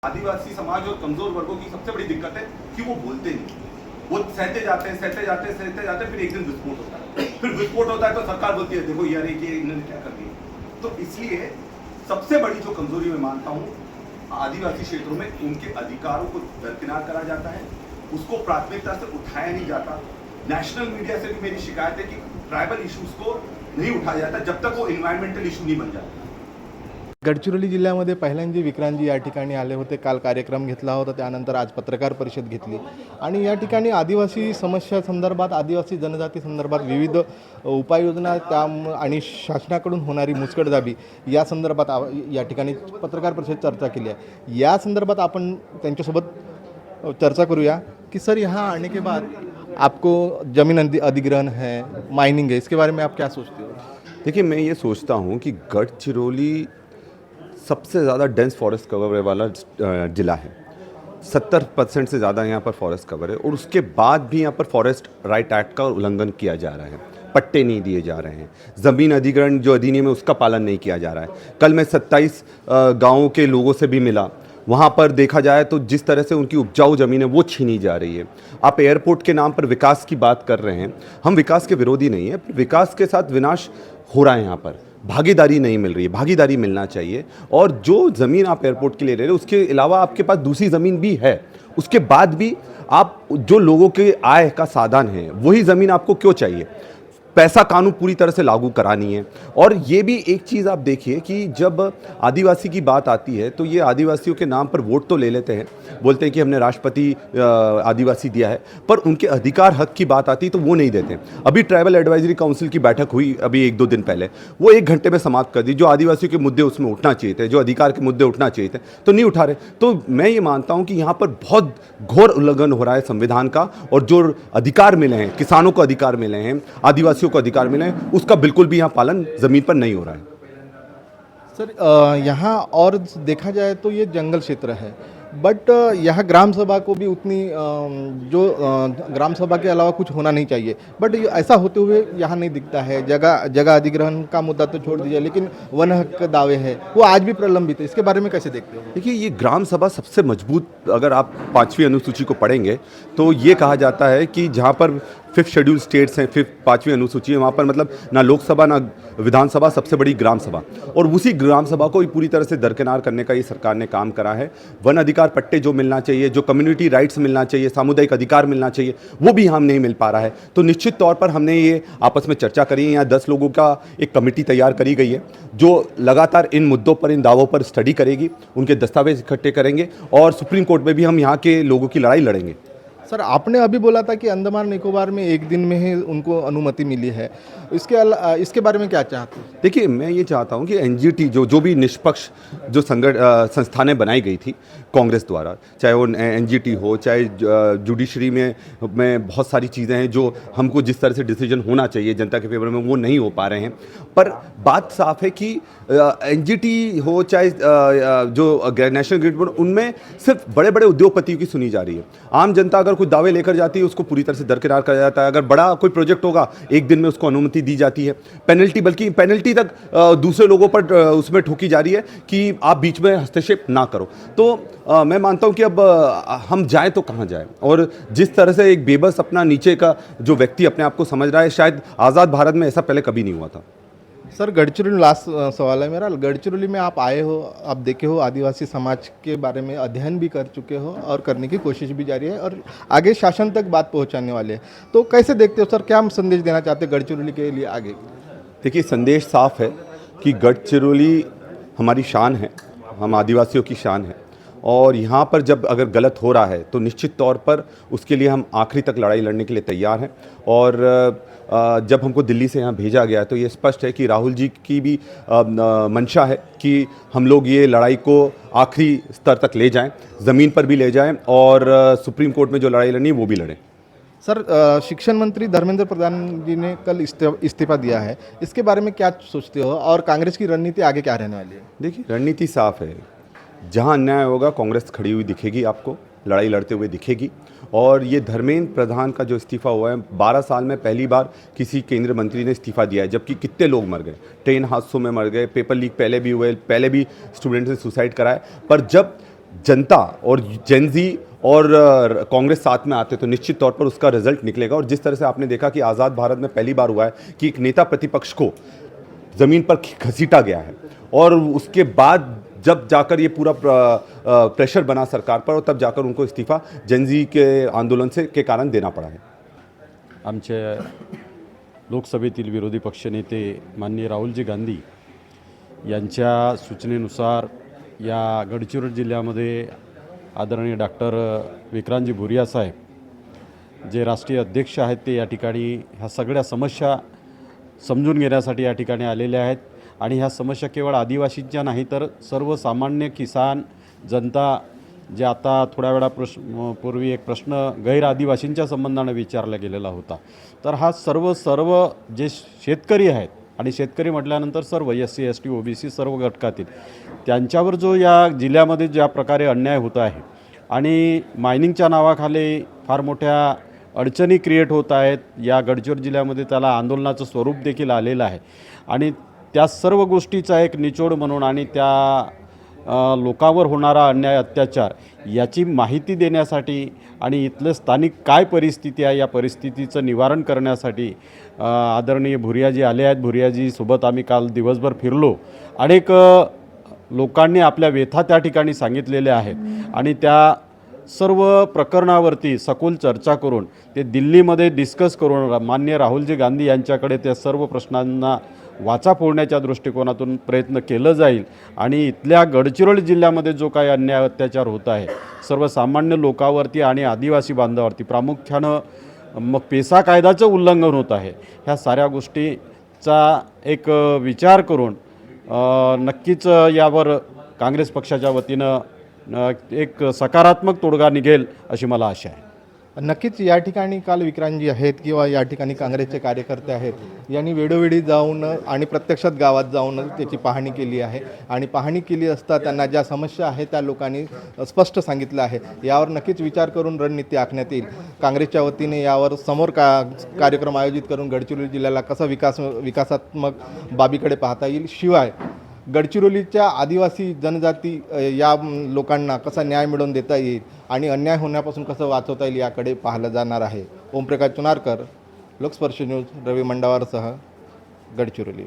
आदिवासी समाज और कमजोर वर्गों की सबसे बड़ी दिक्कत है कि वो बोलते नहीं, वो सहते जाते हैं फिर एक दिन विस्फोट होता है, फिर विस्फोट होता है तो सरकार बोलती है देखो यार ये इन्होंने क्या कर दिया। तो इसलिए सबसे बड़ी जो कमजोरी मैं मानता हूँ, आदिवासी क्षेत्रों में उनके अधिकारों को दरकिनार करा जाता है, उसको प्राथमिकता से उठाया नहीं जाता। नेशनल मीडिया से भी मेरी शिकायत है कि ट्राइबल इश्यूज को नहीं उठाया जाता जब तक वो एन्व्हायरमेंटल इशू नहीं बन जाता। गडचिरोली जिल्ह्यामध्ये पहिल्यांदा विक्रांतजी या ठिकाणी आले होते. काल कार्यक्रम घेतला होता, त्यानंतर आज पत्रकार परिषद घेतली आणि या ठिकाणी आदिवासी समस्या संदर्भात, आदिवासी जनजाती संदर्भात विविध उपाययोजना त्या आणि शासनाकडून होणारी मुस्कटदाबी या संदर्भात या ठिकाणी पत्रकार परिषद चर्चा केली आहे. या संदर्भात आपण त्यांच्यासोबत चर्चा करूया कि सर यहाँ आने के बाद आपको ज़मीन अधिग्रहण है, माइनिंग है, इसके बारे में आप क्या सोचते हो? देखिए, मैं ये सोचता हूँ कि गढ़चिरौली सबसे ज़्यादा डेंस फॉरेस्ट कवर वाला ज़िला है। 70% से ज़्यादा यहाँ पर फॉरेस्ट कवर है और उसके बाद भी यहाँ पर फॉरेस्ट राइट एक्ट का उल्लंघन किया जा रहा है। पट्टे नहीं दिए जा रहे हैं, ज़मीन अधिग्रहण जो अधिनियम है उसका पालन नहीं किया जा रहा है। कल मैं 27 गाँवों के लोगों से भी मिला, वहाँ पर देखा जाए तो जिस तरह से उनकी उपजाऊ ज़मीन है वो छीनी जा रही है। आप एयरपोर्ट के नाम पर विकास की बात कर रहे हैं, हम विकास के विरोधी नहीं हैं, विकास के साथ विनाश हो रहा है। यहाँ पर भागीदारी नहीं मिल रही है, भागीदारी मिलना चाहिए। और जो ज़मीन आप एयरपोर्ट के लिए ले रहे हो उसके अलावा आपके पास दूसरी ज़मीन भी है, उसके बाद भी आप जो लोगों के आय का साधन है वही ज़मीन आपको क्यों चाहिए? पैसा कानून पूरी तरह से लागू करानी है। और ये भी एक चीज़ आप देखिए कि जब आदिवासी की बात आती है तो ये आदिवासियों के नाम पर वोट तो ले लेते हैं, बोलते हैं कि हमने राष्ट्रपति आदिवासी दिया है, पर उनके अधिकार हक की बात आती है तो वो नहीं देते। अभी ट्राइबल एडवाइजरी काउंसिल की बैठक हुई अभी 1-2 दिन पहले, वो 1 घंटे में समाप्त कर दी। जो आदिवासियों के मुद्दे उसमें उठना चाहिए थे, जो अधिकार के मुद्दे उठना चाहिए थे, तो नहीं उठा रहे। तो मैं ये मानता हूँ कि यहाँ पर बहुत घोर उल्लंघन हो रहा है संविधान का, और जो अधिकार मिले हैं, किसानों को अधिकार मिले हैं, आदिवासियों को अधिकार मिले हैं, उसका बिल्कुल भी यहाँ पालन जमीन पर नहीं हो रहा है। सर यहाँ और देखा जाए तो ये जंगल क्षेत्र है, बट यहाँ ग्राम सभा को भी उतनी जो ग्राम सभा के अलावा कुछ होना नहीं चाहिए, बट ऐसा होते हुए यहाँ नहीं दिखता है। जगह अधिग्रहण का मुद्दा तो छोड़ दीजिए, लेकिन वन हक दावे हैं वो आज भी प्रलंबित है। इसके बारे में कैसे देखते हो? देखिए, ये ग्राम सभा सबसे मजबूत, अगर आप 5वीं अनुसूची को पढ़ेंगे तो ये कहा जाता है कि जहाँ पर 5th शेड्यूल स्टेट्स हैं, 5वीं अनुसूची है, वहाँ पर मतलब ना लोकसभा ना विधानसभा, सबसे बड़ी ग्राम सभा, और उसी ग्राम सभा को पूरी तरह से दरकिनार करने का ये सरकार ने काम करा है। वन अधिकार पट्टे जो मिलना चाहिए, जो कम्युनिटी राइट्स मिलना चाहिए, सामुदायिक अधिकार मिलना चाहिए, वो भी हम नहीं मिल पा रहा है। तो निश्चित तौर पर हमने ये आपस में चर्चा करी है। यहाँ 10 लोगों का एक कमेटी तैयार करी गई है जो लगातार इन मुद्दों पर, इन दावों पर स्टडी करेगी, उनके दस्तावेज इकट्ठे करेंगे और सुप्रीम कोर्ट में भी हम यहाँ के लोगों की लड़ाई लड़ेंगे। सर, आपने अभी बोला था कि अंडमान निकोबार में 1 दिन में ही उनको अनुमति मिली है, इसके बारे में क्या चाहते हैं? देखिए, मैं ये चाहता हूँ कि एनजीटी जो भी निष्पक्ष जो संस्थानें बनाई गई थी कांग्रेस द्वारा, चाहे वो एनजीटी हो, चाहे जुडिशरी में बहुत सारी चीज़ें हैं जो हमको जिस तरह से डिसीजन होना चाहिए जनता के फेवर में वो नहीं हो पा रहे हैं। पर बात साफ है कि एनजीटी हो चाहे जो नेशनल ग्रिड बोर्ड, उनमें सिर्फ बड़े बड़े उद्योगपतियों की सुनी जा रही है। आम जनता अगर कुछ दावे लेकर जाती है उसको पूरी तरह से दरकिनार किया जाता है। अगर बड़ा कोई प्रोजेक्ट होगा 1 दिन में उसको अनुमति दी जाती है, पेनल्टी, बल्कि पेनल्टी तक दूसरे लोगों पर उसमें ठोकी जा रही है कि आप बीच में हस्तक्षेप ना करो। तो मैं मानता हूं कि अब हम जाएं तो कहां जाएं, और जिस तरह से एक बेबस अपना नीचे का जो व्यक्ति अपने आप को समझ रहा है, शायद आज़ाद भारत में ऐसा पहले कभी नहीं हुआ था। सर, गडचिरोली, लास्ट सवाल है मेरा, गडचिरोली में आप आए हो, आप देखे हो, आदिवासी समाज के बारे में अध्ययन भी कर चुके हो और करने की कोशिश भी जारी है और आगे शासन तक बात पहुंचाने वाले हैं, तो कैसे देखते हो सर, क्या हम संदेश देना चाहते हैं गडचिरोली के लिए आगे? देखिए, संदेश साफ है कि गढ़चिरौली हमारी शान है, हम आदिवासियों की शान है, और यहाँ पर जब अगर गलत हो रहा है तो निश्चित तौर पर उसके लिए हम आखिरी तक लड़ाई लड़ने के लिए तैयार हैं। और जब हमको दिल्ली से यहाँ भेजा गया तो ये स्पष्ट है कि राहुल जी की भी मंशा है कि हम लोग ये लड़ाई को आखिरी स्तर तक ले जाएं, ज़मीन पर भी ले जाएं, और सुप्रीम कोर्ट में जो लड़ाई लड़नी है वो भी लड़ें। सर, शिक्षण मंत्री धर्मेंद्र प्रधान जी ने कल इस्तीफा दिया है, इसके बारे में क्या सोचते हो और कांग्रेस की रणनीति आगे क्या रहने वाली है? देखिए, रणनीति साफ है, जहां अन्याय होगा कांग्रेस खड़ी हुई दिखेगी, आपको लड़ाई लड़ते हुए दिखेगी। और ये धर्मेंद्र प्रधान का जो इस्तीफा हुआ है, 12 साल में पहली बार किसी केंद्रीय मंत्री ने इस्तीफा दिया है, जबकि कितने लोग मर गए, ट्रेन हादसों में मर गए, पेपर लीक पहले भी हुए, पहले भी स्टूडेंट्स ने सुसाइड कराया। पर जब जनता और जेनजी और कांग्रेस साथ में आते तो निश्चित तौर पर उसका रिजल्ट निकलेगा। और जिस तरह से आपने देखा कि आज़ाद भारत में पहली बार हुआ है कि एक नेता प्रतिपक्ष को ज़मीन पर घसीटा गया है और उसके बाद जब जाकर ये पूरा प्रेशर बना सरकार पर और तब जाकर उनको इस्तीफा जेनजी के आंदोलन से के कारण देना पड़ा है। आमचे लोकसभेतील विरोधी पक्षनेते माननीय राहुलजी गांधी यांच्या सूचनेनुसार या गडचिरोली जिल्ह्यामध्ये आदरणीय डॉक्टर विक्रांतजी भुरिया साहेब जे राष्ट्रीय अध्यक्ष आहेत ते या ठिकाणी ह्या सगळ्या समस्या समजून घेण्यासाठी या ठिकाणी आलेले आहेत आणि ह्या समस्या केवळ आदिवासींच्या नाही तर सर्वसामान्य किसान जनता जे आता थोड्या वेळा पूर्वी एक प्रश्न गैर आदिवासींच्या संबंधाने विचारला गेलेला होता, तर हा सर्व जे शेतकरी आहेत आणि शेतकरी म्हटल्यानंतर सर्व SC ST OBC सर्व घटकातील त्यांच्यावर जो या जिल्ह्यामध्ये ज्या प्रकारे अन्याय होत आहे आणि मायनिंगच्या नावाखाली फार मोठ्या अडचणी क्रिएट होत आहेत या गडचिरोली जिल्ह्यामध्ये, त्याला आंदोलनाचं स्वरूप देखील आलेलं आहे आणि त्या सर्व गोष्टीचा एक निचोड म्हणून आणि त्या लोकांवर होणारा अन्याय अत्याचार याची माहिती देण्यासाठी आणि इथलं स्थानिक काय परिस्थिती आहे या परिस्थितीचं निवारण करण्यासाठी आदरणीय भुरियाजी आले आहेत। भुरियाजी सोबत आम्ही काल दिवसभर फिरलो, अनेक लोकांनी आपल्या व्यथा त्या ठिकाणी सांगितलेल्या आहेत आणि त्या सर्व प्रकरणावरती सखोल चर्चा करून ते दिल्लीमध्ये डिस्कस करून माननीय राहुलजी गांधी यांच्याकडे त्या सर्व प्रश्नांना वाचा फोडण्याच्या दृष्टिकोनातून प्रयत्न केलं जाईल आणि इथल्या गडचिरोली जिल्ह्यामध्ये जो काही अन्याय अत्याचार होत आहे सर्वसामान्य लोकांवरती आणि आदिवासी बांधवावरती प्रामुख्यानं मग पेसा कायद्याचं उल्लंघन होत आहे, ह्या साऱ्या गोष्टीचा एक विचार करून नक्कीच यावर काँग्रेस पक्षाच्या वतीनं एक सकारात्मक तोडगा निघेल अशी मला आशा आहे। नक्कीच या ठिकाणी काल विक्रांतजी आहेत किंवा या ठिकाणी काँग्रेसचे कार्यकर्ते आहेत यांनी वेळोवेळी जाऊन आणि प्रत्यक्षात गावात जाऊन त्याची पाहणी केली आहे आणि पाहणी केली असता त्यांना ज्या समस्या आहेत त्या लोकांनी स्पष्ट सांगितलं आहे। यावर नक्कीच विचार करून रणनीती आखण्यात येईल। काँग्रेसच्या वतीने यावर समोर कार्यक्रम आयोजित करून गडचिरोली जिल्ह्याला कसा विकासात्मक बाबीकडे पाहता येईल, शिवाय गडचिरोलीच्या आदिवासी जनजाती या लोकांना कसा न्याय मिळवून देता येईल आणि अन्याय होण्यापासून कसं वाचवता येईल याकडे पाहिलं जाणार आहे। ओमप्रकाश चुनारकर, लोकस्पर्श न्यूज, रवी मंडावारसह, गडचिरोली।